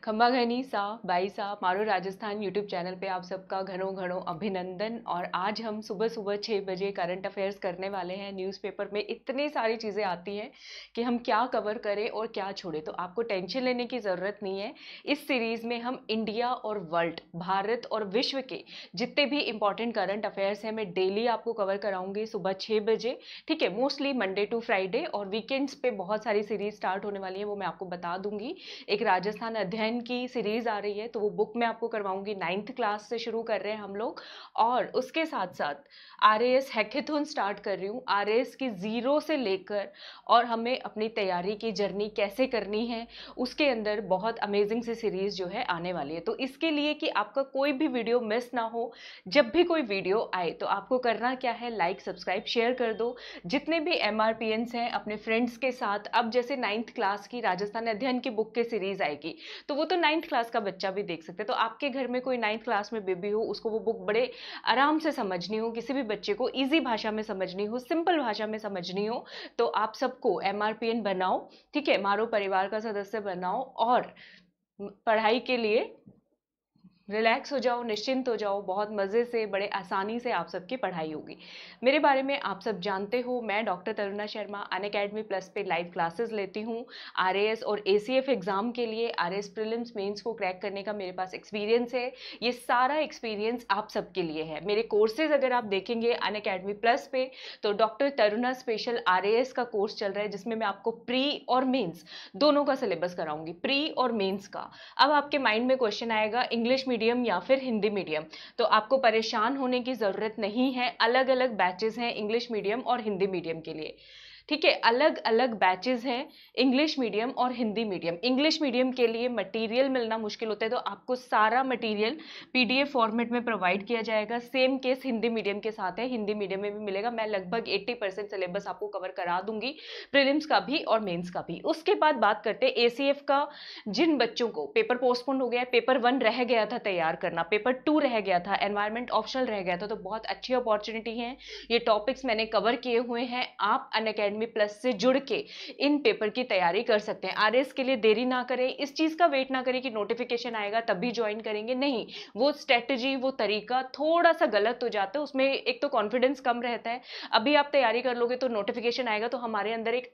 खंबा घनी सा बाई सा मारो राजस्थान यूट्यूब चैनल पे आप सबका घणो घणो अभिनंदन। और आज हम सुबह सुबह 6 बजे करंट अफेयर्स करने वाले हैं। न्यूज़पेपर में इतनी सारी चीज़ें आती हैं कि हम क्या कवर करें और क्या छोड़ें, तो आपको टेंशन लेने की ज़रूरत नहीं है। इस सीरीज़ में हम इंडिया और वर्ल्ड, भारत और विश्व के जितने भी इंपॉर्टेंट करंट अफेयर्स हैं मैं डेली आपको कवर कराऊंगी सुबह 6 बजे। ठीक है, मोस्टली मंडे टू फ्राइडे, और वीकेंड्स पे बहुत सारी सीरीज स्टार्ट होने वाली है, वो मैं आपको बता दूंगी। एक राजस्थान अध्ययन की सीरीज आ रही है तो वो बुक मैं आपको करवाऊंगी। 9th क्लास से शुरू कर रहे हैं हम लोग, और उसके साथ साथ आरएएस हैकेथॉन स्टार्ट कर रही हूँ। आरएएस की जीरो से लेकर और हमें अपनी तैयारी की जर्नी कैसे करनी है, उसके अंदर बहुत अमेजिंग सी सीरीज जो है आने वाली है। तो इसके लिए कि आपका कोई भी वीडियो मिस ना हो, जब भी कोई वीडियो आए तो आपको करना क्या है, लाइक सब्सक्राइब शेयर कर दो। जितने भी एमआरपीएंस हैं अपने फ्रेंड्स के साथ, अब जैसे 9th क्लास की राजस्थान अध्ययन की बुक की सीरीज आएगी तो वो तो 9th क्लास का बच्चा भी देख सकते हैं। तो आपके घर में कोई 9th क्लास में बेबी हो, उसको वो बुक बड़े आराम से समझनी हो, किसी भी बच्चे को इजी भाषा में समझनी हो, सिंपल भाषा में समझनी हो, तो आप सबको एमआरपीएन बनाओ। ठीक है, मारो परिवार का सदस्य बनाओ और पढ़ाई के लिए रिलैक्स हो जाओ, निश्चिंत हो जाओ। बहुत मज़े से, बड़े आसानी से आप सबकी पढ़ाई होगी। मेरे बारे में आप सब जानते हो, मैं doctor Taruna Sharma Unacademy plus पे लाइव क्लासेस लेती हूँ। आरएएस और एसीएफ एग्जाम के लिए, आरएएस प्रीलिम्स मेंस को क्रैक करने का मेरे पास एक्सपीरियंस है। ये सारा एक्सपीरियंस आप सबके लिए है। मेरे कोर्सेज अगर आप देखेंगे अनअकैडमी प्लस पे, तो डॉक्टर तरुणा स्पेशल आरएएस का कोर्स चल रहा है, जिसमें मैं आपको प्री और मेन्स दोनों का सिलेबस कराऊंगी, प्री और मेन्स का। अब आपके माइंड में क्वेश्चन आएगा, इंग्लिश मीडियम या फिर हिंदी मीडियम, तो आपको परेशान होने की जरूरत नहीं है। अलग अलग बैचेस हैं इंग्लिश मीडियम और हिंदी मीडियम के लिए। ठीक है, अलग अलग बैचेस हैं इंग्लिश मीडियम और हिंदी मीडियम। इंग्लिश मीडियम के लिए मटेरियल मिलना मुश्किल होता है, तो आपको सारा मटेरियल पीडीएफ फॉर्मेट में प्रोवाइड किया जाएगा। सेम केस हिंदी मीडियम के साथ है, हिंदी मीडियम में भी मिलेगा। मैं लगभग 80% सिलेबस आपको कवर करा दूंगी, प्रीलिम्स का भी और मेंस का भी। उसके बाद बात करते हैं एसीएफ का। जिन बच्चों को पेपर पोस्टपोन हो गया, पेपर 1 रह गया था तैयार करना, पेपर 2 रह गया था, एनवायरमेंट ऑप्शनल रह गया था, तो बहुत अच्छी अपॉर्चुनिटी है। ये टॉपिक्स मैंने कवर किए हुए हैं, आप अनअकैडमी प्लस से जुड़ के इन पेपर की तैयारी कर सकते हैं। आरएस के लिए देरी ना करें, इस चीज का वेट ना करें कि नोटिफिकेशन आएगा तभी ज्वाइन करेंगे, नहीं। वो स्ट्रेटजी, वो तरीका थोड़ा सा गलत हो जाता है, उसमें एक तो कॉन्फिडेंस कम रहता है। अभी आप तैयारी कर लोगे तो नोटिफिकेशन आएगा तो हमारे अंदर एक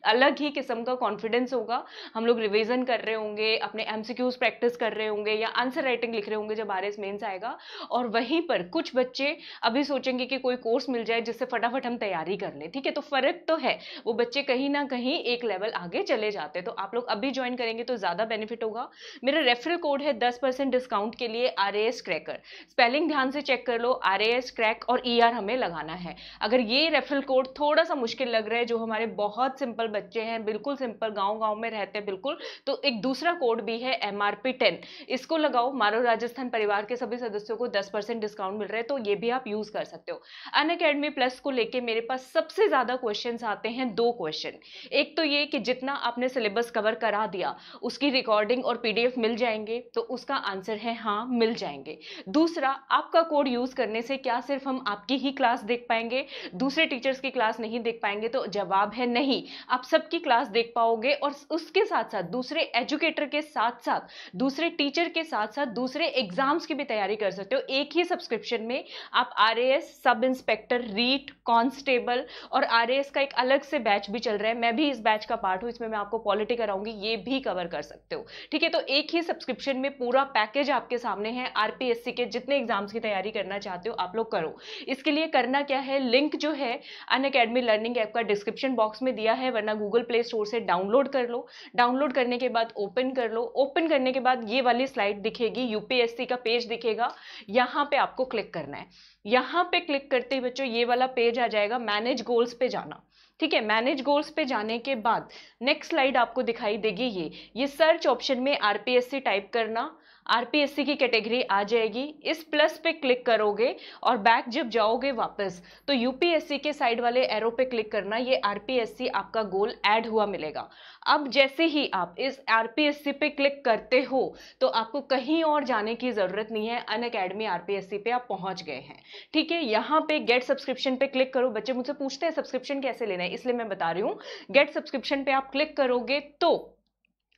अलग ही किस्म का कॉन्फिडेंस होगा। हम लोग रिवीजन कर रहे होंगे, अपने एमसीक्यूज प्रैक्टिस कर रहे होंगे या आंसर राइटिंग लिख रहे होंगे जब आरएस मेंस आएगा। और वहीं पर कुछ बच्चे अभी सोचेंगे कि कोई कोर्स मिल जाए जिससे फटाफट हम तैयारी कर लें। ठीक है, तो फर्क तो है, वो बच्चे कहीं ना कहीं एक लेवल आगे चले जाते हैं। तो आप लोग अभी ज्वाइन करेंगे तो ज्यादा बेनिफिट होगा। मेरा रेफरल कोड है 10% डिस्काउंट के लिए, आरएएस क्रैकर। स्पेलिंग ध्यान से चेक कर लो, आरएएस क्रैक और ईआर हमें लगाना है। अगर ये रेफरल कोड थोड़ा सा मुश्किल लग रहा है, जो हमारे बहुत सिंपल बच्चे हैं, बिल्कुल सिंपल, गांव गांव में रहते हैं बिल्कुल, तो एक दूसरा कोड भी है MRP10, इसको लगाओ। मारो राजस्थान परिवार के सभी सदस्यों को 10% डिस्काउंट मिल रहा है, तो ये भी आप यूज कर सकते हो। अनअकैडमी प्लस को लेके मेरे पास सबसे ज्यादा क्वेश्चंस आते हैं, 2 क्वेश्चन। एक तो ये कि जितना आपने सिलेबस कवर करा दिया उसकी रिकॉर्डिंग और पीडीएफ मिल जाएंगे, तो उसका आंसर है हाँ, मिल जाएंगे। दूसरा, आपका कोड यूज करने से क्या सिर्फ हम आपकी ही क्लास देख पाएंगे, दूसरे टीचर्स की क्लास नहीं देख पाएंगे? तो जवाब है नहीं, आप सबकी क्लास देख पाओगे, और उसके साथ साथ दूसरे एजुकेटर के साथ साथ, दूसरे टीचर के साथ साथ दूसरे एग्जाम्स की भी तैयारी कर सकते हो। एक ही सब्सक्रिप्शन में आप RAS, sub inspector, REET, constable और आरएएस का एक अलग से बैच भी चल रहा है, मैं भी इस बैच का पार्ट हूं, इसमें मैं आपको पॉलिटी कराऊंगी, ये भी कवर कर सकते हो। ठीक है, तो एक ही सब्सक्रिप्शन में पूरा पैकेज आपके सामने है। आरपीएससी के जितने एग्जाम्स की तैयारी करना चाहते हो आप लोग करो। इसके लिए करना क्या है, लिंक जो है अनअकैडमी लर्निंग ऐप का डिस्क्रिप्शन बॉक्स में दिया है, वरना गूगल प्ले स्टोर से डाउनलोड कर लो। डाउनलोड करने के बाद ओपन कर लो। ओपन करने के बाद ये वाली स्लाइड दिखेगी, यूपीएससी का पेज दिखेगा, यहां पे आपको क्लिक करना है। यहां पे क्लिक करते ही बच्चों ये वाला पेज आ जाएगा, मैनेज गोल्स पे जाना। ठीक है, मैनेज गोल्स पे जाने के बाद नेक्स्ट स्लाइड आपको दिखाई देगी, ये सर्च ऑप्शन में आरपीएससी टाइप करना, आरपीएससी की कैटेगरी आ जाएगी। इस प्लस पे क्लिक करोगे और बैक जब जाओगे वापस, तो यूपीएससी के साइड वाले एरो पे क्लिक करना, ये आरपीएससी आपका गोल ऐड हुआ मिलेगा। अब जैसे ही आप इस आरपीएससी पे क्लिक करते हो तो आपको कहीं और जाने की जरूरत नहीं है, अनअकैडमी आरपीएससी पे आप पहुंच गए हैं। ठीक है, यहाँ पे गेट सब्सक्रिप्शन पे क्लिक करो। बच्चे मुझसे पूछते हैं सब्सक्रिप्शन कैसे लेना है, इसलिए मैं बता रही हूँ। गेट सब्सक्रिप्शन पे आप क्लिक करोगे तो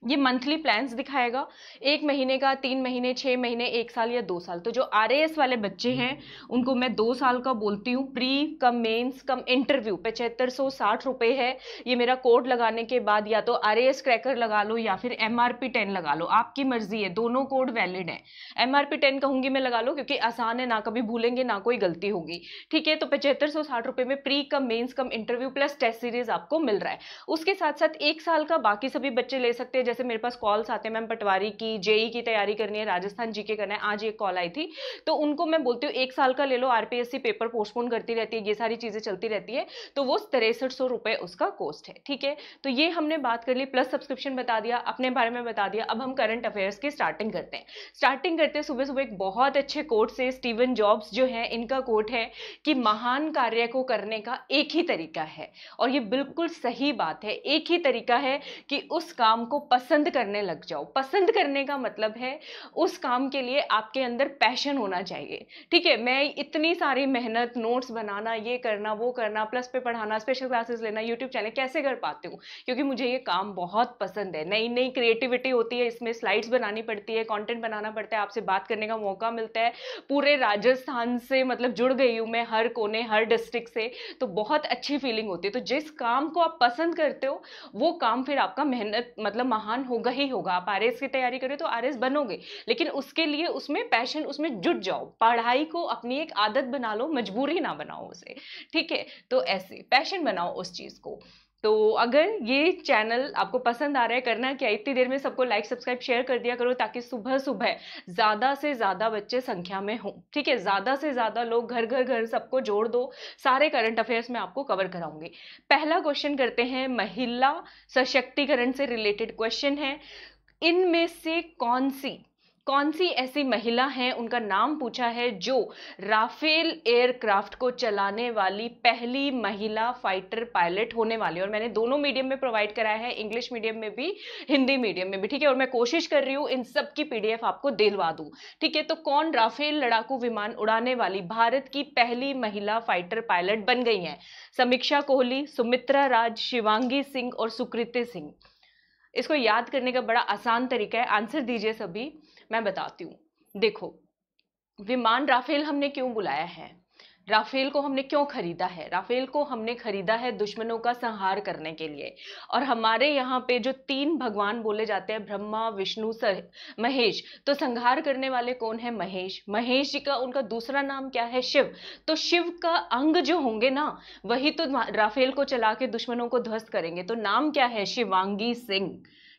ये मंथली प्लान्स दिखाएगा, 1 महीने का, 3 महीने, 6 महीने, 1 साल या 2 साल। तो जो आरएएस वाले बच्चे हैं उनको मैं 2 साल का बोलती हूँ। प्री कम मेंस कम इंटरव्यू 7560 रुपए है। ये मेरा कोड लगाने के बाद या तो आरएएस क्रैकर लगा लो या फिर एमआरपी 10 लगा लो, आपकी मर्जी है, दोनों कोड वैलिड है। एमआरपी 10 कहूंगी मैं, लगा लो, क्योंकि आसान है, ना कभी भूलेंगे ना कोई गलती होगी। ठीक है, तो 7560 रुपए में प्री कम मेंस कम इंटरव्यू प्लस टेस्ट सीरीज आपको मिल रहा है। उसके साथ साथ 1 साल का बाकी सभी बच्चे ले सकते हैं। जैसे मेरे पास कॉल्स आते हैं, मैम पटवारी की, जेई की तैयारी करनी है, राजस्थान जीके करना है, आज एक कॉल आई थी, तो उनको मैं बोलती हूँ 1 साल का ले लो, आरपीएससी पेपर पोस्टपोन करती रहती है, ये सारी चीजें चलती रहती है, तो वो 6300 रुपए उसका कॉस्ट है। ठीक है, तो ये हमने बात कर ली, प्लस सब्सक्रिप्शन बता दिया, अपने बारे में बता दिया। अब हम करंट अफेयर्स की स्टार्टिंग करते हैं। स्टार्टिंग करते हैं सुबह सुबह एक बहुत अच्छे कोट से। स्टीवन जॉब्स जो है, इनका कोट है कि महान कार्य को करने का एक ही तरीका है, और ये बिल्कुल सही बात है। एक ही तरीका है कि उस काम को पसंद करने लग जाओ। पसंद करने का मतलब है उस काम के लिए आपके अंदर पैशन होना चाहिए। ठीक है, मैं इतनी सारी मेहनत, नोट्स बनाना, ये करना वो करना, प्लस पे पढ़ाना, स्पेशल क्लासेस लेना, यूट्यूब चैनल कैसे कर पाती हूँ? क्योंकि मुझे ये काम बहुत पसंद है। नई नई क्रिएटिविटी होती है इसमें, स्लाइड्स बनानी पड़ती है, कंटेंट बनाना पड़ता है, आपसे बात करने का मौका मिलता है। पूरे राजस्थान से मतलब जुड़ गई हूँ मैं, हर कोने, हर डिस्ट्रिक्ट से, तो बहुत अच्छी फीलिंग होती है। तो जिस काम को आप पसंद करते हो वो काम फिर आपका मेहनत मतलब महान होगा ही होगा। आप आरएस की तैयारी करें तो आरएस बनोगे, लेकिन उसके लिए उसमें पैशन, उसमें जुट जाओ। पढ़ाई को अपनी एक आदत बना लो, मजबूरी ना बनाओ उसे। ठीक है, तो ऐसे पैशन बनाओ उस चीज को। तो अगर ये चैनल आपको पसंद आ रहा है, करना क्या, इतनी देर में सबको लाइक सब्सक्राइब शेयर कर दिया करो, ताकि सुबह सुबह ज्यादा से ज्यादा बच्चे संख्या में हों। ठीक है, ज्यादा से ज्यादा लोग, घर घर घर सबको जोड़ दो। सारे करंट अफेयर्स में आपको कवर कराऊंगी। पहला क्वेश्चन करते हैं, महिला सशक्तिकरण से रिलेटेड क्वेश्चन है। इनमें से कौन सी ऐसी महिला है, उनका नाम पूछा है, जो राफेल एयरक्राफ्ट को चलाने वाली पहली महिला फाइटर पायलट होने वाली है। और मैंने दोनों मीडियम में प्रोवाइड कराया है, इंग्लिश मीडियम में भी, हिंदी मीडियम में भी। ठीक है, और मैं कोशिश कर रही हूं इन सब की पीडीएफ आपको दिलवा दूं। ठीक है, तो कौन राफेल लड़ाकू विमान उड़ाने वाली भारत की पहली महिला फाइटर पायलट बन गई है? समीक्षा कोहली, सुमित्रा राज, शिवांगी सिंह और सुकृति सिंह। इसको याद करने का बड़ा आसान तरीका है, आंसर दीजिए सभी, मैं बताती हूं। देखो, विमान राफेल हमने क्यों बुलाया है, राफेल को हमने क्यों खरीदा है? राफेल को हमने खरीदा है दुश्मनों का संहार करने के लिए। और हमारे यहाँ पे जो 3 भगवान बोले जाते हैं, ब्रह्मा, विष्णु, महेश, तो संहार करने वाले कौन है? महेश। महेश जी का उनका दूसरा नाम क्या है? शिव। तो शिव का अंग जो होंगे ना, वही तो राफेल को चला के दुश्मनों को ध्वस्त करेंगे। तो नाम क्या है? शिवांगी सिंह।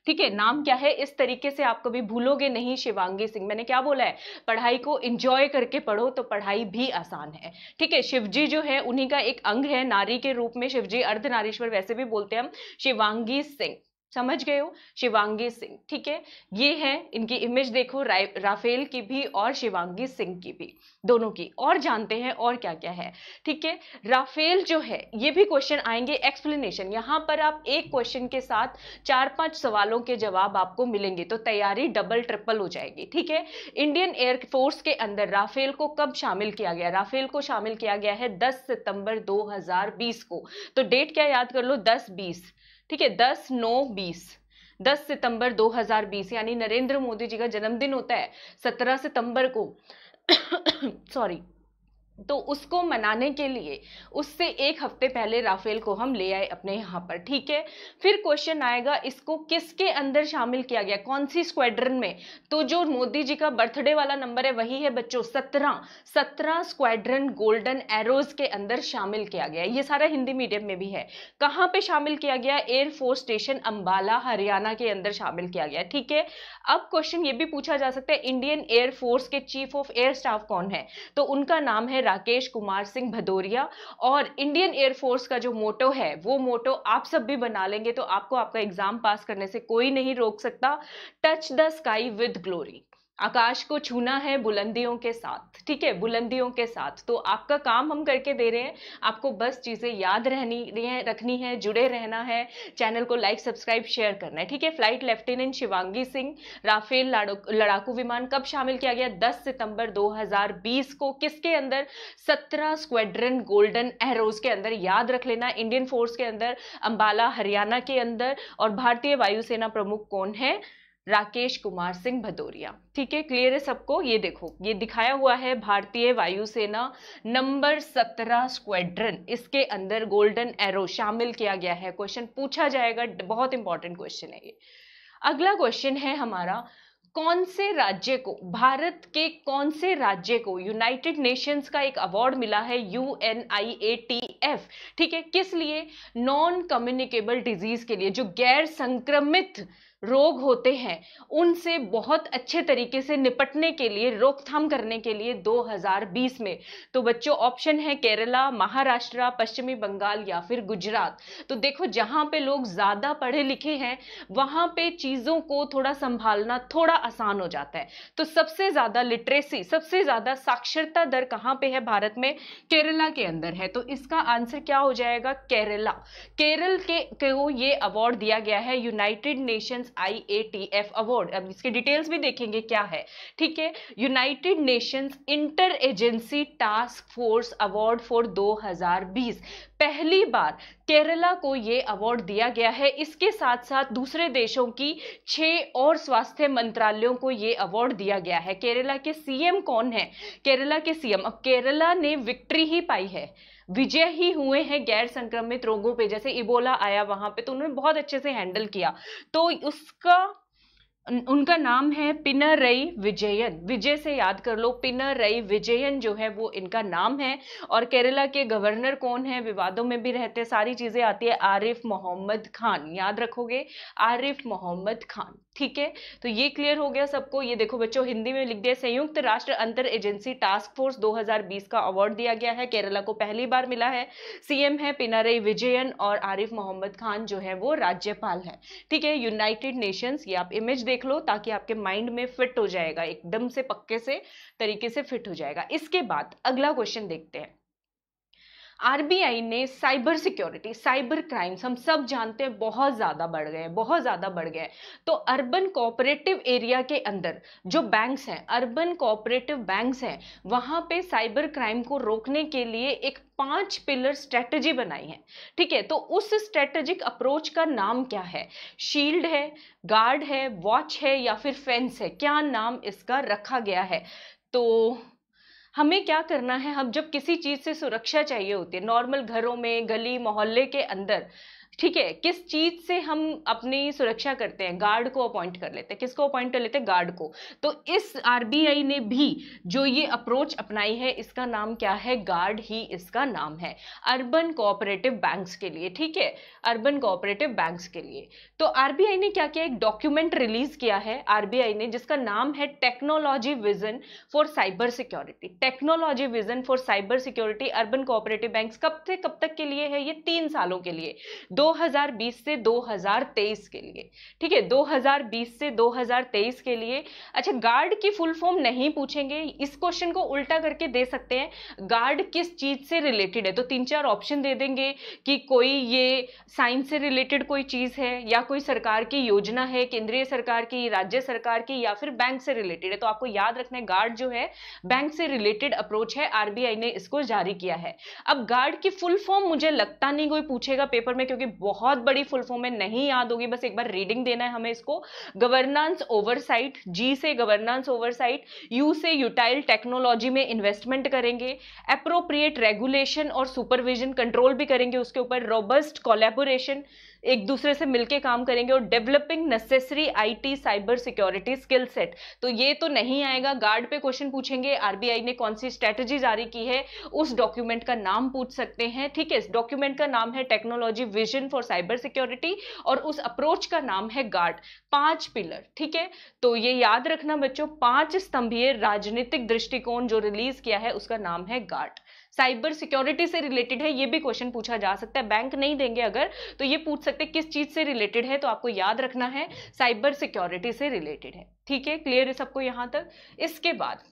ठीक है, नाम क्या है? इस तरीके से आप कभी भूलोगे नहीं, शिवांगी सिंह। मैंने क्या बोला है? पढ़ाई को एंजॉय करके पढ़ो तो पढ़ाई भी आसान है। ठीक है, शिवजी जो है उन्हीं का एक अंग है, नारी के रूप में शिवजी अर्धनारीश्वर वैसे भी बोलते हैं हम। शिवांगी सिंह, समझ गए हो? शिवांगी सिंह। ठीक है, ये है इनकी इमेज, देखो, राफेल की भी और शिवांगी सिंह की भी, दोनों की। और जानते हैं और क्या क्या है। ठीक है, राफेल जो है, ये भी क्वेश्चन आएंगे, एक्सप्लेनेशन। यहां पर आप एक क्वेश्चन के साथ 4-5 सवालों के जवाब आपको मिलेंगे, तो तैयारी डबल ट्रिपल हो जाएगी। ठीक है, इंडियन एयरफोर्स के अंदर राफेल को कब शामिल किया गया? राफेल को शामिल किया गया है 10 सितंबर 2020 को। तो डेट क्या याद कर लो? 10-20। ठीक है, 10-9-20, 10 सितंबर 2020, यानी नरेंद्र मोदी जी का जन्मदिन होता है 17 सितंबर को। सॉरी, तो उसको मनाने के लिए उससे 1 हफ्ते पहले राफेल को हम ले आए अपने यहाँ पर। ठीक है, फिर क्वेश्चन आएगा, इसको किसके अंदर शामिल किया गया, कौन सी स्क्वाड्रन में? तो जो मोदी जी का बर्थडे वाला नंबर है वही है बच्चों, 17 स्क्वाड्रन गोल्डन एरोज के अंदर शामिल किया गया। ये सारा हिंदी मीडियम में भी है। कहाँ पे शामिल किया गया? एयरफोर्स स्टेशन अंबाला, हरियाणा के अंदर शामिल किया गया। ठीक है, अब क्वेश्चन ये भी पूछा जा सकता है, इंडियन एयरफोर्स के चीफ ऑफ एयर स्टाफ कौन है? तो उनका नाम है राकेश कुमार सिंह भदौरिया। और इंडियन एयरफोर्स का जो मोटो है, वो मोटो आप सब भी बना लेंगे तो आपको आपका एग्जाम पास करने से कोई नहीं रोक सकता, touch the sky with glory. आकाश को छूना है बुलंदियों के साथ, ठीक है, बुलंदियों के साथ। तो आपका काम हम करके दे रहे हैं, आपको बस चीजें याद रखनी है, जुड़े रहना है, चैनल को लाइक सब्सक्राइब शेयर करना है, ठीक है। Flight lieutenant Shivangi Singh, Rafale लड़ाकू विमान कब शामिल किया गया? 10 सितंबर 2020 को। किसके अंदर? 17 स्क्वाड्रन गोल्डन एरोज के अंदर, याद रख लेना। इंडियन फोर्स के अंदर, अंबाला हरियाणा के अंदर। और भारतीय वायुसेना प्रमुख कौन है? राकेश कुमार सिंह भदौरिया, ठीक है। क्लियर है सबको? ये देखो, ये दिखाया हुआ है भारतीय वायुसेना नंबर 17 स्क्वाड्रन, इसके अंदर गोल्डन एरो शामिल किया गया है। क्वेश्चन पूछा जाएगा, बहुत इंपॉर्टेंट क्वेश्चन है ये। अगला क्वेश्चन है हमारा, कौन से राज्य को, भारत के कौन से राज्य को यूनाइटेड नेशंस का एक अवार्ड मिला है, UNIATF, ठीक है। किस लिए? नॉन कम्युनिकेबल डिजीज के लिए, जो गैर संक्रमित रोग होते हैं उनसे बहुत अच्छे तरीके से निपटने के लिए, रोकथाम करने के लिए 2020 में। तो बच्चों ऑप्शन है केरला, महाराष्ट्र, पश्चिमी बंगाल या फिर गुजरात। तो देखो, जहां पे लोग ज्यादा पढ़े लिखे हैं वहां पे चीजों को थोड़ा संभालना थोड़ा आसान हो जाता है। तो सबसे ज्यादा लिटरेसी, सबसे ज्यादा साक्षरता दर कहां पे है भारत में? केरला के अंदर है। तो इसका आंसर क्या हो जाएगा? केरला। केरल को ये अवार्ड दिया गया है, यूनाइटेड नेशंस IATF अवार्ड। अब इसके डिटेल्स भी देखेंगे क्या है, ठीक है। United Nations inter agency task force award for 2020, पहली बार केरला को यह अवार्ड दिया गया है। इसके साथ साथ दूसरे देशों की 6 और स्वास्थ्य मंत्रालयों को यह अवार्ड दिया गया है। केरला के सीएम कौन है? केरला के सीएम, अब केरला ने विक्ट्री ही पाई है, विजय ही हुए हैं गैर संक्रमित रोगों पे। जैसे इबोला आया वहां पे तो उन्होंने बहुत अच्छे से हैंडल किया, तो उनका नाम है पिनरई विजयन। विजय से याद कर लो, पिनरई विजयन जो है वो इनका नाम है। और केरला के गवर्नर कौन है? विवादों में भी रहते, सारी चीजें आती है, आरिफ मोहम्मद खान, याद रखोगे, आरिफ मोहम्मद खान, ठीक है। तो ये क्लियर हो गया सबको? ये देखो बच्चों, हिंदी में लिख दिया, संयुक्त राष्ट्र अंतर एजेंसी टास्क फोर्स 2020 का अवार्ड दिया गया है, केरला को पहली बार मिला है। सीएम है पिनरई विजयन और आरिफ मोहम्मद खान जो है वो राज्यपाल है, ठीक है। यूनाइटेड नेशंस, ये आप इमेज देख लो ताकि आपके माइंड में फिट हो जाएगा, एकदम से पक्के से तरीके से फिट हो जाएगा। इसके बाद अगला क्वेश्चन देखते हैं। आरबीआई ने साइबर सिक्योरिटी, साइबर क्राइम्स हम सब जानते हैं बहुत ज्यादा बढ़ गए, बहुत ज्यादा बढ़ गए। तो अर्बन कोऑपरेटिव एरिया के अंदर जो बैंक्स हैं, अर्बन कोऑपरेटिव बैंक्स हैं, वहां पे साइबर क्राइम को रोकने के लिए एक 5 पिलर स्ट्रेटजी बनाई है, ठीक है। तो उस स्ट्रेटेजिक अप्रोच का नाम क्या है? शील्ड है, गार्ड है, वॉच है या फिर फेंस है? क्या नाम इसका रखा गया है? तो हमें क्या करना है, हम जब किसी चीज से सुरक्षा चाहिए होती है, नॉर्मल घरों में, गली मोहल्ले के अंदर, ठीक है, किस चीज से हम अपनी सुरक्षा करते हैं? गार्ड को अपॉइंट कर लेते हैं। किसको अपॉइंट कर लेते हैं? गार्ड को। तो इस आरबीआई ने भी जो ये अप्रोच अपनाई है, इसका नाम क्या है? गार्ड ही इसका नाम है, अर्बन कोऑपरेटिव बैंक्स के लिए, ठीक है, अर्बन कोऑपरेटिव बैंक्स के लिए। तो आरबीआई ने क्या किया, एक डॉक्यूमेंट रिलीज किया है आरबीआई ने, जिसका नाम है technology vision for cyber security. Technology vision for cyber security urban cooperative banks कब से कब तक के लिए है? ये 3 सालों के लिए, 2020 से 2023 के लिए, ठीक है, 2020 से 2023 के लिए। अच्छा, गार्ड की फुल फॉर्म नहीं पूछेंगे, इस क्वेश्चन को उल्टा करके दे सकते हैं, गार्ड किस चीज से रिलेटेड है? तो 3-4 ऑप्शन दे देंगे कि कोई ये साइंस से रिलेटेड कोई चीज है, या कोई सरकार की योजना है, केंद्रीय सरकार की, राज्य सरकार की, या फिर बैंक से रिलेटेड है। तो आपको याद रखना है, गार्ड जो है बैंक से रिलेटेड अप्रोच है, आरबीआई ने इसको जारी किया है। अब गार्ड की फुल फॉर्म मुझे लगता नहीं कोई पूछेगा पेपर में, क्योंकि बहुत बड़ी फुल फॉर्म है, नहीं याद होगी, बस एक बार रीडिंग देना है हमें इसको। गवर्नेंस ओवरसाइट, जी से गवर्नेंस ओवरसाइट, यू से यूटाइल टेक्नोलॉजी में इन्वेस्टमेंट करेंगे, एप्रोप्रिएट रेगुलेशन और सुपरविजन कंट्रोल भी करेंगे उसके ऊपर, रोबस्ट कोलैबोरेशन, एक दूसरे से मिलके काम करेंगे, और developing necessary IT cyber security skill set. तो ये तो नहीं आएगा, गार्ड पे क्वेश्चन पूछेंगे, आरबीआई ने कौन सी स्ट्रेटजी जारी की है उस डॉक्यूमेंट का नाम पूछ सकते हैं, ठीक है। इस डॉक्यूमेंट का नाम है technology vision for cyber security और उस अप्रोच का नाम है गार्ड। 5 पिलर, ठीक है। तो ये याद रखना बच्चों, 5 स्तंभीय राजनीतिक दृष्टिकोण जो रिलीज किया है उसका नाम है गार्ड। साइबर सिक्योरिटी से रिलेटेड है, ये भी क्वेश्चन पूछा जा सकता है। बैंक नहीं देंगे अगर तो ये पूछ सकते हैं किस चीज से रिलेटेड है, तो आपको याद रखना है साइबर सिक्योरिटी से रिलेटेड है। ठीक है, क्लियर है सबको यहां तक। इसके बाद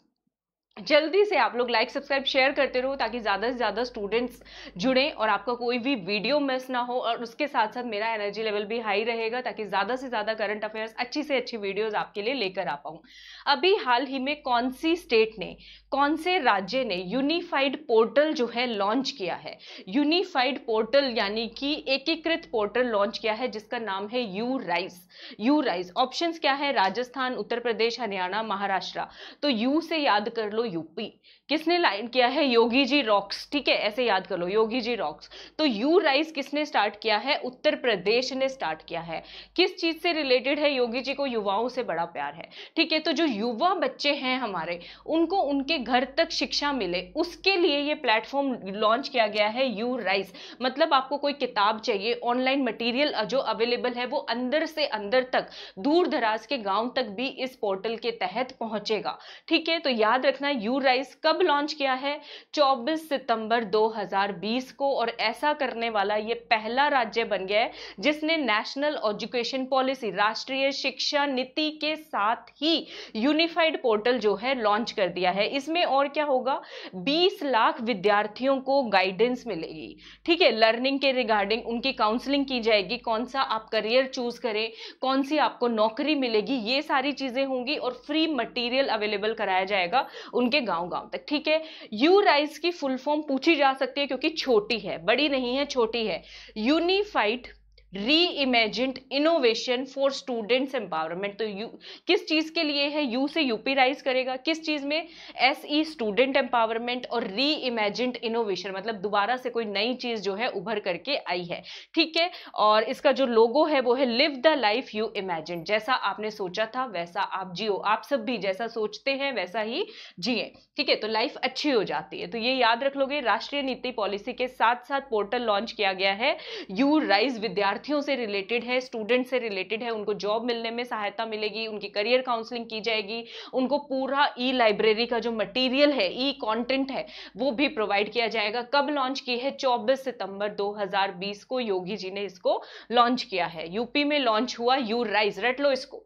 जल्दी से आप लोग लाइक सब्सक्राइब शेयर करते रहो ताकि ज़्यादा से ज़्यादा स्टूडेंट्स जुड़ें और आपका कोई भी वीडियो मिस ना हो, और उसके साथ साथ मेरा एनर्जी लेवल भी हाई रहेगा ताकि ज़्यादा से ज़्यादा करंट अफेयर्स अच्छी से अच्छी वीडियोस आपके लिए लेकर आ पाऊँ। अभी हाल ही में कौन सी स्टेट ने, कौन से राज्य ने यूनिफाइड पोर्टल जो है लॉन्च किया है? यूनिफाइड पोर्टल यानी कि एकीकृत पोर्टल लॉन्च किया है जिसका नाम है you rise. You rise options क्या है? राजस्थान, उत्तर प्रदेश, हरियाणा, महाराष्ट्र। तो यू से याद कर लो यूपी। किसने लाइन किया है? योगी जी रॉक्स। ठीक है, ऐसे याद कर लो, योगी जी रॉक्स। तो यू राइज किसने स्टार्ट किया है? उत्तर प्रदेश ने स्टार्ट किया है। किस चीज से रिलेटेड है? योगी जी को युवाओं से बड़ा प्यार है। ठीक है, तो जो युवा बच्चे हैं हमारे, उनको उनके घर तक शिक्षा मिले उसके लिए ये प्लेटफॉर्म लॉन्च किया गया है यू राइज। मतलब आपको कोई किताब चाहिए, ऑनलाइन मटेरियल जो अवेलेबल है वो अंदर से अंदर तक, दूर दराज के गांव तक भी इस पोर्टल के तहत पहुंचेगा। ठीक है, तो याद रखना यू राइज कब लॉन्च किया है? 24 सितंबर 2020 को। और ऐसा करने वाला ये पहला राज्य बन गया है जिसने नेशनल एजुकेशन पॉलिसी, राष्ट्रीय शिक्षा नीति के साथ ही यूनिफाइड पोर्टल जो है लॉन्च कर दिया है। इसमें और क्या होगा? 20 लाख विद्यार्थियों को गाइडेंस मिलेगी। ठीक है, लर्निंग के रिगार्डिंग उनकी काउंसलिंग की जाएगी, कौन सा आप करियर चूज करें, कौन सी आपको नौकरी मिलेगी, ये सारी चीजें होंगी। और फ्री मटेरियल अवेलेबल कराया जाएगा उनके गांव गांव तक। ठीक है, यू राइज की फुल फॉर्म पूछी जा सकती है क्योंकि छोटी है, बड़ी नहीं है, छोटी है। यूनिफाइड री imagined innovation for students empowerment. तो यू किस चीज के लिए है? यू से यूपी राइज करेगा किस चीज में? SE student empowerment. और री इमेजिन्ड इनोवेशन मतलब दोबारा से कोई नई चीज जो है उभर करके आई है। ठीक है, और इसका जो लोगो है वो है live the life you imagine. जैसा आपने सोचा था वैसा आप जियो। आप सब भी जैसा सोचते हैं वैसा ही जिए। ठीक है, तो लाइफ अच्छी हो जाती है। तो ये याद रख लोगे, राष्ट्रीय नीति पॉलिसी के साथ साथ पोर्टल लॉन्च किया गया है यू राइज। विद्यार्थियों से रिलेटेड है, स्टूडेंट से रिलेटेड है, उनको जॉब मिलने में सहायता मिलेगी, उनकी करियर काउंसलिंग की जाएगी, उनको पूरा ई लाइब्रेरी का जो मटेरियल है, ई कंटेंट है, वो भी प्रोवाइड किया जाएगा। कब लॉन्च की है? 24 सितंबर 2020 को योगी जी ने इसको लॉन्च किया है। यूपी में लॉन्च हुआ यू राइज। रट लो इसको,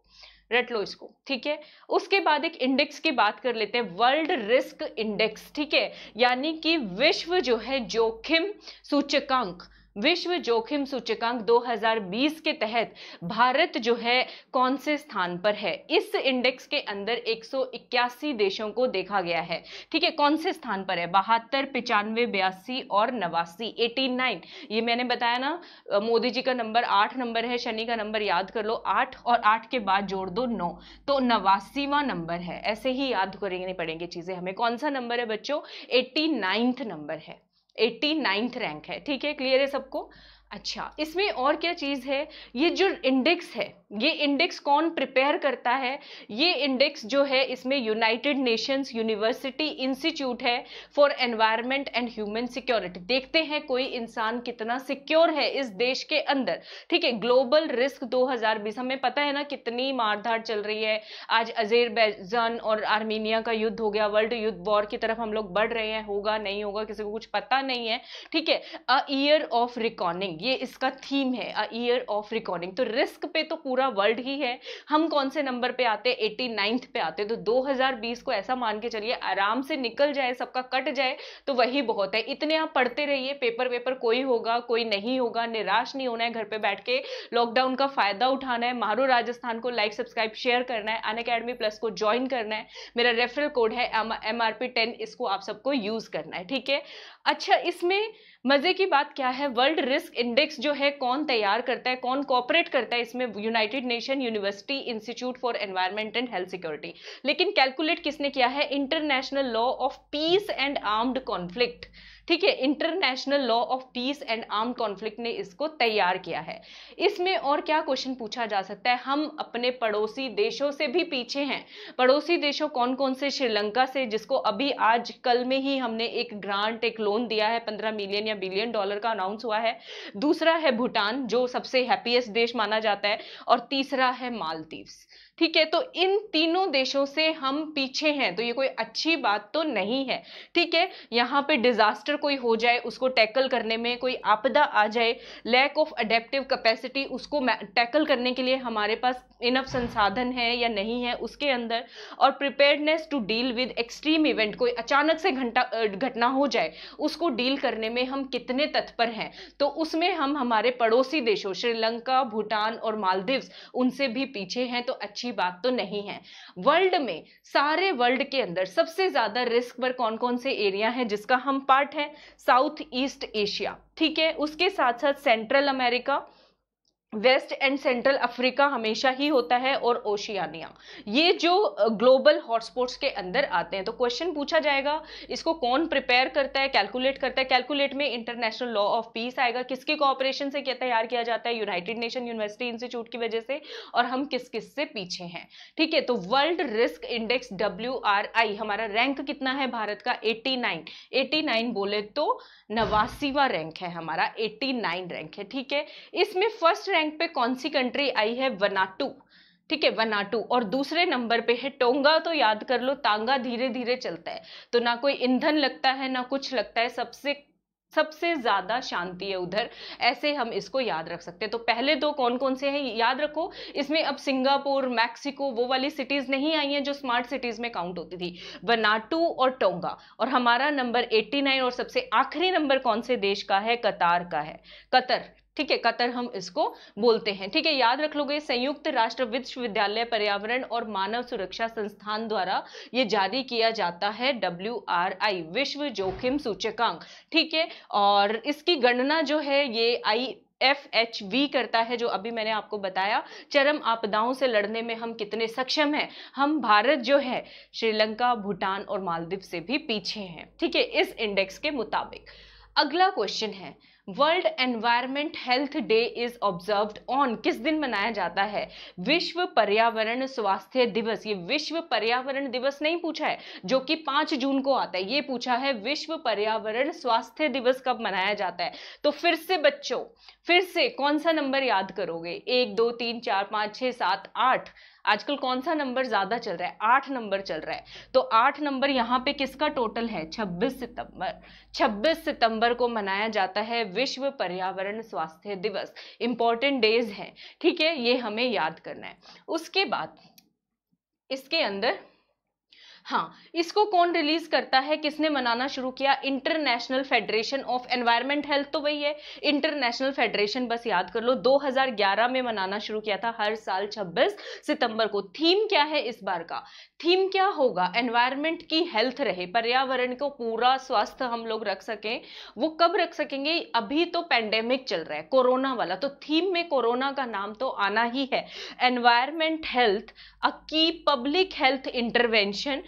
रट लो इसको। ठीक है, उसके बाद एक इंडेक्स की बात कर लेते हैं, वर्ल्ड रिस्क इंडेक्स। ठीक है, यानी कि विश्व जो है जोखिम सूचकांक, विश्व जोखिम सूचकांक 2020 के तहत भारत जो है कौन से स्थान पर है? इस इंडेक्स के अंदर 181 देशों को देखा गया है। ठीक है, कौन से स्थान पर है? 72, 95, 82 और 89, 89। ये मैंने बताया ना, मोदी जी का नंबर 8 नंबर है, शनि का नंबर याद कर लो 8, और 8 के बाद जोड़ दो 9, तो 89वां नंबर है। ऐसे ही याद करनी पड़ेंगी चीजें हमें। कौन सा नंबर है बच्चों? 89th नंबर है, 89th रैंक है। ठीक है, क्लियर है सबको? अच्छा, इसमें और क्या चीज है? ये जो इंडेक्स है, ये इंडेक्स कौन प्रिपेयर करता है? ये इंडेक्स जो है इसमें यूनाइटेड नेशंस यूनिवर्सिटी इंस्टीट्यूट है for environment and human security. देखते हैं कोई इंसान कितना सिक्योर है इस देश के अंदर। ठीक है, ग्लोबल रिस्क 2020, हमें पता है ना कितनी मारधाड़ चल रही है। आज अजेरबैजान और आर्मीनिया का युद्ध हो गया, वर्ल्ड युद्ध वॉर की तरफ हम लोग बढ़ रहे हैं। होगा नहीं होगा किसी को कुछ पता नहीं है। ठीक है, अ ईयर ऑफ रिकॉर्डिंग, ये इसका थीम है, अ ईयर ऑफ रिकॉर्डिंग। तो रिस्क पे तो पूरा वर्ल्ड ही है। हम कौन से नंबर पे आते हैं? 89th पे आते हैं। तो 2020 को ऐसा मान के चलिए आराम से निकल जाए, सबका कट जाए तो वही बहुत है। इतने आप पढ़ते रहिए, पेपर कोई होगा कोई नहीं होगा, निराश नहीं होना है, घर पे बैठ के लॉकडाउन का फायदा उठाना है। मारो राजस्थान को लाइक सब्सक्राइब शेयर करना है, अनअकैडमी प्लस को ज्वाइन करना है। मेरा रेफरल कोड है MRP10, इसको आप सबको यूज करना है। ठीक है, अच्छा, इसमें मजे की बात क्या है? वर्ल्ड रिस्क इंडेक्स जो है कौन तैयार करता है, कौन कोऑपरेट करता है इसमें? United nation university institute for environment and health security. लेकिन कैलकुलेट किसने किया है? International law of peace and armed conflict. ठीक है, international law of peace and armed conflict ने इसको तैयार किया है। इसमें और क्या क्वेश्चन पूछा जा सकता है? हम अपने पड़ोसी देशों से भी पीछे हैं। पड़ोसी देशों कौन कौन से? श्रीलंका से, जिसको अभी आज कल में ही हमने एक ग्रांट, एक लोन दिया है, 15 मिलियन या बिलियन डॉलर का अनाउंस हुआ है। दूसरा है भूटान, जो सबसे हैप्पीएस्ट देश माना जाता है। और तीसरा है मालदीव्स। ठीक है, तो इन तीनों देशों से हम पीछे हैं, तो ये कोई अच्छी बात तो नहीं है। ठीक है, यहाँ पे डिजास्टर कोई हो जाए, उसको टैकल करने में कोई आपदा आ जाए, लैक ऑफ अडेप्टिव कैपेसिटी, उसको टैकल करने के लिए हमारे पास इनफ संसाधन है या नहीं है उसके अंदर, और preparedness to deal with extreme event, कोई अचानक से घटना हो जाए उसको डील करने में हम कितने तत्पर हैं, तो उसमें हम हमारे पड़ोसी देशों श्रीलंका, भूटान और मालदीव्स उनसे भी पीछे हैं, तो अच्छी बात तो नहीं है। वर्ल्ड में, सारे वर्ल्ड के अंदर सबसे ज्यादा रिस्क पर कौन कौन से एरिया हैं जिसका हम पार्ट है? साउथ ईस्ट एशिया, ठीक है, उसके साथ साथ central America, west and central Africa हमेशा ही होता है, और ओशियानिया, ये जो ग्लोबल हॉटस्पॉट्स के अंदर आते हैं। तो क्वेश्चन पूछा जाएगा, इसको कौन प्रिपेयर करता है, कैलकुलेट करता है? कैलकुलेट में इंटरनेशनल लॉ ऑफ पीस आएगा। किसकी कोऑपरेशन से क्या तैयार किया जाता है? यूनाइटेड नेशन यूनिवर्सिटी इंस्टीट्यूट की वजह से। और हम किस किस से पीछे हैं? ठीक है, तो वर्ल्ड रिस्क इंडेक्स WRI, हमारा रैंक कितना है भारत का? 89। 89 बोले तो 89वां रैंक है हमारा, 89 रैंक है। ठीक है, इसमें फर्स्ट रैंक पे कौन सी कंट्री आई है? वनाटू। ठीक है, वनाटू। और दूसरे नंबर पे है टोंगा। तो याद कर लो, तांगा धीरे धीरे चलता है, तो ना कोई ईंधन लगता है ना कुछ लगता है, सबसे ज्यादा शांति है उधर, ऐसे हम इसको याद रख सकते हैं। तो पहले दो कौन कौन से हैं याद रखो। इसमें अब सिंगापुर, मैक्सिको, वो वाली सिटीज नहीं आई हैं जो स्मार्ट सिटीज में काउंट होती थी, वनाटू और टोंगा। और हमारा नंबर 89, और सबसे आखिरी नंबर कौन से देश का है? कतार का है, कतर। ठीक है, कतर हम इसको बोलते हैं। ठीक है, याद रख लोगे, संयुक्त राष्ट्र विश्वविद्यालय पर्यावरण और मानव सुरक्षा संस्थान द्वारा ये जारी किया जाता है, WRI, विश्व जोखिम सूचकांक। ठीक है, और इसकी गणना जो है ये IFHV करता है, जो अभी मैंने आपको बताया, चरम आपदाओं से लड़ने में हम कितने सक्षम हैं। हम भारत जो है श्रीलंका, भूटान और मालदीव से भी पीछे हैं, ठीक है, इस इंडेक्स के मुताबिक। अगला क्वेश्चन है, world environment health day is observed on, किस दिन मनाया जाता है? विश्व पर्यावरण स्वास्थ्य दिवस। ये विश्व पर्यावरण दिवस नहीं पूछा है जो कि 5 जून को आता है, ये पूछा है विश्व पर्यावरण स्वास्थ्य दिवस कब मनाया जाता है। तो फिर से बच्चों, फिर से कौन सा नंबर याद करोगे? 1 2 3 4 5 6 7 8। आजकल कौन सा नंबर ज्यादा चल रहा है? 8 नंबर चल रहा है। तो 8 नंबर यहाँ पे किसका टोटल है? 26 सितंबर। 26 सितंबर को मनाया जाता है विश्व पर्यावरण स्वास्थ्य दिवस। इंपॉर्टेंट डेज हैं, ठीक है, ये हमें याद करना है। उसके बाद इसके अंदर, हाँ, इसको कौन रिलीज करता है, किसने मनाना शुरू किया? International federation of environment health, तो वही है इंटरनेशनल फेडरेशन, बस याद कर लो। 2011 में मनाना शुरू किया था, हर साल 26 सितंबर को। थीम क्या है इस बार का? थीम क्या होगा? एनवायरमेंट की हेल्थ रहे, पर्यावरण को पूरा स्वस्थ हम लोग रख सकें। वो कब रख सकेंगे? अभी तो पेंडेमिक चल रहा है, कोरोना वाला, तो थीम में कोरोना का नाम तो आना ही है। एनवायरमेंट हेल्थ, अ की public health intervention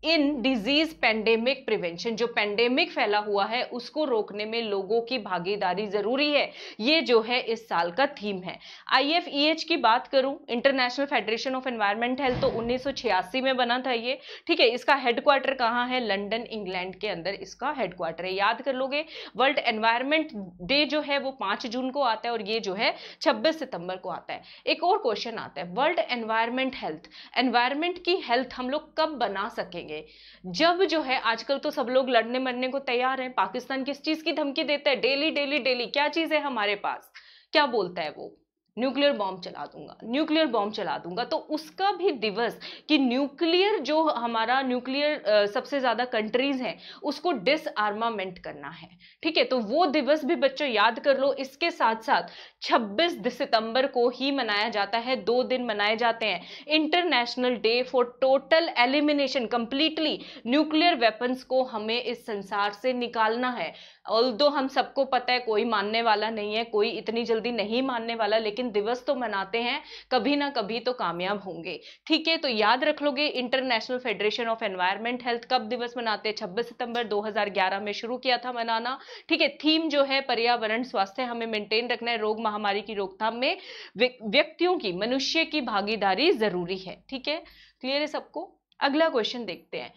in disease pandemic prevention. जो पेंडेमिक फैला हुआ है उसको रोकने में लोगों की भागीदारी जरूरी है, ये जो है इस साल का थीम है। IFEH की बात करूं, international federation of environment health, तो 1986 में बना था ये, ठीक है। इसका हेडक्वार्टर कहां है? लंदन, इंग्लैंड के अंदर इसका हेडक्वार्टर है, याद कर लोगे। वर्ल्ड एनवायरमेंट डे जो है वो 5 जून को आता है, और ये जो है 26 सितंबर को आता है। एक और क्वेश्चन आता है, वर्ल्ड एनवायरमेंट हेल्थ, एनवायरमेंट की हेल्थ हम लोग कब बना सकेंगे? जब जो है, आजकल तो सब लोग लड़ने मरने को तैयार हैं। पाकिस्तान किस चीज की धमकी देता है? डेली डेली डेली, क्या चीज है हमारे पास? क्या बोलता है वो? न्यूक्लियर बॉम्ब चला दूंगा, न्यूक्लियर बॉम्ब चला दूंगा। तो उसका भी दिवस, कि न्यूक्लियर जो हमारा न्यूक्लियर सबसे ज्यादा कंट्रीज हैं उसको डिसआर्मामेंट करना है, ठीक है। तो वो दिवस भी बच्चों याद कर लो। इसके साथ साथ 26 सितंबर को ही मनाया जाता है, 2 दिन मनाए जाते हैं, international day for total elimination, completely nuclear weapons को हमें इस संसार से निकालना है। ऑल्दो हम सबको पता है कोई मानने वाला नहीं है, कोई इतनी जल्दी नहीं मानने वाला, लेकिन दिवस तो मनाते हैं, कभी ना कभी तो कामयाब होंगे, ठीक है। तो याद रख लोगे, international federation of environment health कब दिवस मनाते हैं? 26 सितंबर 2011 में शुरू किया था मनाना, ठीक है। थीम जो है पर्यावरण स्वास्थ्य हमें मेंटेन रखना है, रोग महामारी की रोकथाम में व्यक्तियों की, मनुष्य की भागीदारी जरूरी है, ठीक है। क्लियर है सबको? अगला क्वेश्चन देखते हैं,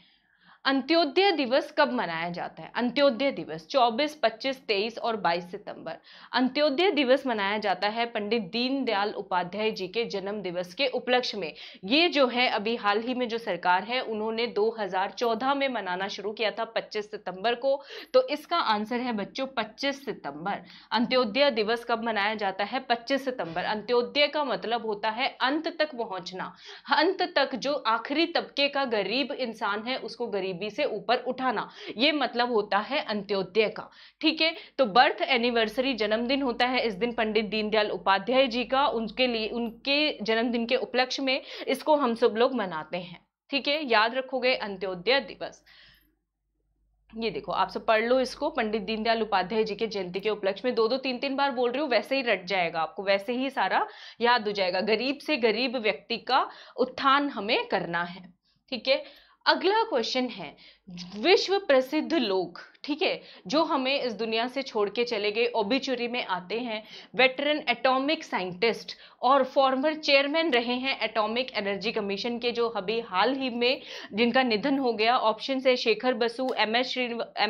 अंत्योदय दिवस कब मनाया जाता है? अंत्योदय दिवस 24, 25, 23 और 22 सितंबर। अंत्योदय दिवस मनाया जाता है पंडित दीनदयाल उपाध्याय जी के जन्म दिवस के उपलक्ष्य में। ये जो है अभी हाल ही में जो सरकार है उन्होंने 2014 में मनाना शुरू किया था 25 सितंबर को। तो इसका आंसर है बच्चों 25 सितंबर। अंत्योदय दिवस कब मनाया जाता है? 25 सितंबर। अंत्योदय का मतलब होता है अंत तक पहुंचना, अंत तक, जो आखिरी तबके का गरीब इंसान है उसको गरीबी से ऊपर उठाना, ये मतलब होता है अंत्योदय का। ठीक है, तो बर्थ एनिवर्सरी, जन्मदिन होता है इस दिन पंडित दीनदयाल उपाध्याय जी का, उनके लिए, उनके जन्मदिन के उपलक्ष्य में इसको हम सब लोग मनाते हैं। ठीक है, याद रखोगे अंत्योदय दिवस। ये देखो, आप सब पढ़ लो इसको, पंडित दीनदयाल उपाध्याय जी के जयंती के उपलक्ष्य में। 2-2 3-3 बार बोल रही हूँ, वैसे ही रट जाएगा आपको, वैसे ही सारा याद हो जाएगा। गरीब से गरीब व्यक्ति का उत्थान हमें करना है। ठीक है, अगला क्वेश्चन है, विश्व प्रसिद्ध लोग, ठीक है, जो हमें इस दुनिया से छोड़ के चले गए, ओबिचुरी में आते हैं, वेटरन एटॉमिक साइंटिस्ट और फॉर्मर चेयरमैन रहे हैं एटॉमिक एनर्जी कमीशन के, जो अभी हाल ही में जिनका निधन हो गया। ऑप्शन है शेखर बसु, एम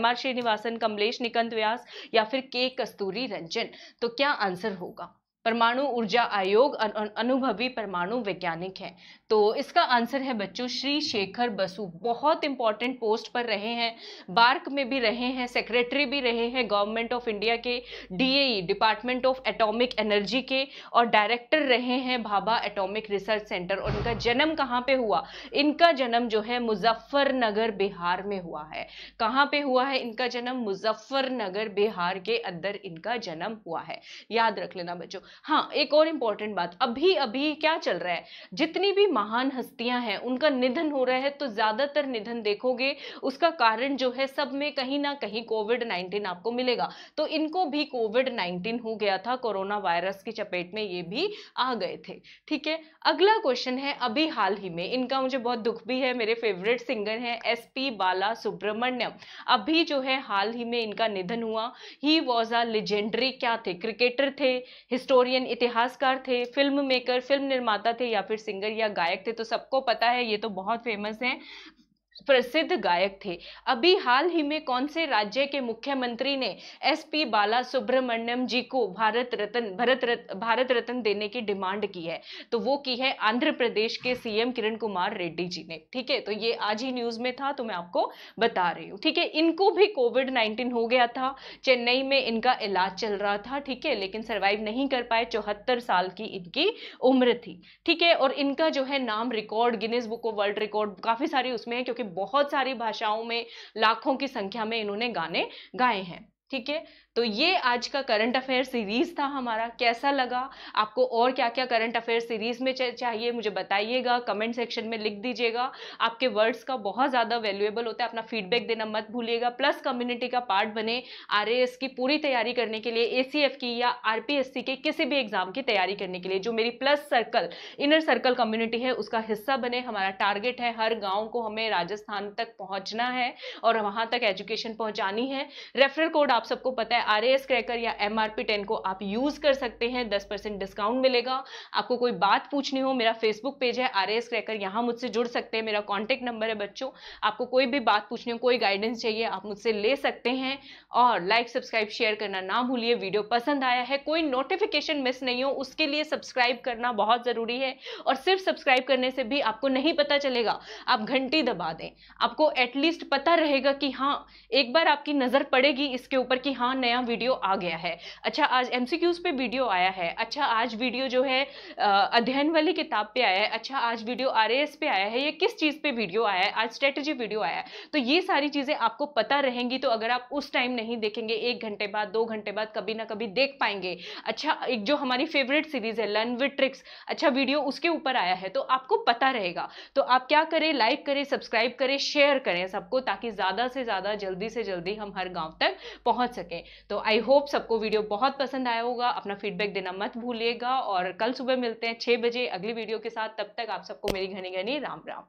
आर श्रीनिवासन, कमलेश निकंत व्यास या फिर के कस्तूरी रंजन। तो क्या आंसर होगा? परमाणु ऊर्जा आयोग अनुभवी परमाणु वैज्ञानिक है। तो इसका आंसर है बच्चों श्री शेखर बसु। बहुत इंपॉर्टेंट पोस्ट पर रहे हैं, बार्क में भी रहे हैं, सेक्रेटरी भी रहे हैं गवर्नमेंट ऑफ इंडिया के, DAE department of atomic energy के, और डायरेक्टर रहे हैं भाभा एटॉमिक रिसर्च सेंटर। और इनका जन्म कहाँ पे हुआ? इनका जन्म जो है मुजफ्फरनगर बिहार में हुआ है। कहाँ पे हुआ है इनका जन्म? मुजफ्फरनगर बिहार के अंदर इनका जन्म हुआ है, याद रख लेना बच्चों। हाँ, एक और इंपॉर्टेंट बात, अभी अभी क्या चल रहा है, जितनी भी महान हस्तियां हैं उनका निधन हो रहा है, तो ज्यादातर निधन देखोगे उसका कारण जो है सब में कहीं ना कहीं कोविड-19 आपको मिलेगा। तो इनको भी कोविड-19 हो गया था, कोरोना वायरस की चपेट में ये भी आ गए थे। ठीक है, अगला क्वेश्चन है, अभी हाल ही में, इनका मुझे बहुत दुख भी है, मेरे फेवरेट सिंगर हैं एसपी बाला सुब्रमण्यम, अभी जो है हाल ही में इनका निधन हुआ। ही वॉज अ लेजेंडरी, क्या थे? क्रिकेटर थे, हिस्टोरियन इतिहासकार थे, फिल्म मेकर, फिल्म निर्माता थे, या फिर सिंगर या गायक थे। तो सबको पता है, ये तो बहुत फेमस है, प्रसिद्ध गायक थे। अभी हाल ही में कौन से राज्य के मुख्यमंत्री ने एसपी बाला सुब्रमण्यम जी को भारत रत्न देने की डिमांड की है? तो वो की है आंध्र प्रदेश के सीएम किरण कुमार रेड्डी जी ने। ठीक है, तो ये आज ही न्यूज में था, तो मैं आपको बता रही हूँ। ठीक है, इनको भी कोविड-19 हो गया था, चेन्नई में इनका इलाज चल रहा था। ठीक है, लेकिन सर्वाइव नहीं कर पाए, 74 साल की इनकी उम्र थी। ठीक है, और इनका जो है नाम record, Guinness book of world record, काफी सारी उसमें है, क्योंकि बहुत सारी भाषाओं में लाखों की संख्या में इन्होंने गाने गाए हैं। ठीक है, तो ये आज का करंट अफेयर सीरीज था हमारा। कैसा लगा आपको? और क्या क्या करंट अफेयर सीरीज में चाहिए मुझे बताइएगा, कमेंट सेक्शन में लिख दीजिएगा। आपके वर्ड्स का बहुत ज्यादा वैल्यूएबल होता है, अपना फीडबैक देना मत भूलिएगा। प्लस कम्युनिटी का पार्ट बने, आरएएस की पूरी तैयारी करने के लिए, एसीएफ की या आरपीएससी के किसी भी एग्जाम की तैयारी करने के लिए, जो मेरी plus circle, inner circle community है, उसका हिस्सा बने। हमारा टारगेट है हर गाँव को हमें राजस्थान तक पहुंचना है और वहां तक एजुकेशन पहुंचानी है। रेफरल कोड आप सबको पता है, आरएएस क्रैकर या एमआरपी 10 को आप यूज कर सकते हैं, 10% डिस्काउंट मिलेगा। आपको कोई बात पूछनी हो, मेरा फेसबुक पेज है आरएएस क्रैकर, यहां मुझसे जुड़ सकते हैं, मेरा कॉन्टेक्ट नंबर है बच्चों। आपको कोई भी बात पूछनी हो, कोई गाइडेंस चाहिए, आप मुझसे ले सकते हैं। और लाइक सब्सक्राइब शेयर करना ना भूलिए। वीडियो पसंद आया है, कोई नोटिफिकेशन मिस नहीं हो, उसके लिए सब्सक्राइब करना बहुत जरूरी है। और सिर्फ सब्सक्राइब करने से भी आपको नहीं पता चलेगा, आप घंटी दबा दें, आपको एटलीस्ट पता रहेगा कि हाँ, एक बार आपकी नजर पड़ेगी इसके ऊपर कि हाँ नया वीडियो आ गया है। अच्छा, आज एमसीक्यूज पे वीडियो आया है। अच्छा, आज वीडियो जो है अध्ययन वाली किताब पे आया है। अच्छा, आज वीडियो आरएएस पे आया है, ये किस चीज पे वीडियो आया है, आज स्ट्रेटेजी वीडियो आया है। तो ये सारी चीजें आपको पता रहेंगी, तो अगर आप उस टाइम नहीं देखेंगे, 1 घंटे बाद, 2 घंटे बाद कभी ना कभी देख पाएंगे। अच्छा, एक जो हमारी फेवरेट सीरीज है लर्न विद ट्रिक्स, अच्छा वीडियो उसके ऊपर आया है, तो आपको पता रहेगा। तो आप क्या करें, लाइक करें, सब्सक्राइब करें, शेयर करें सबको, ताकि ज्यादा से ज्यादा, जल्दी से जल्दी हम हर गांव तक पहुंच सकें। तो आई होप सबको वीडियो बहुत पसंद आया होगा। अपना फीडबैक देना मत भूलिएगा, और कल सुबह मिलते हैं 6 बजे अगली वीडियो के साथ। तब तक आप सबको मेरी घनी घनी राम राम।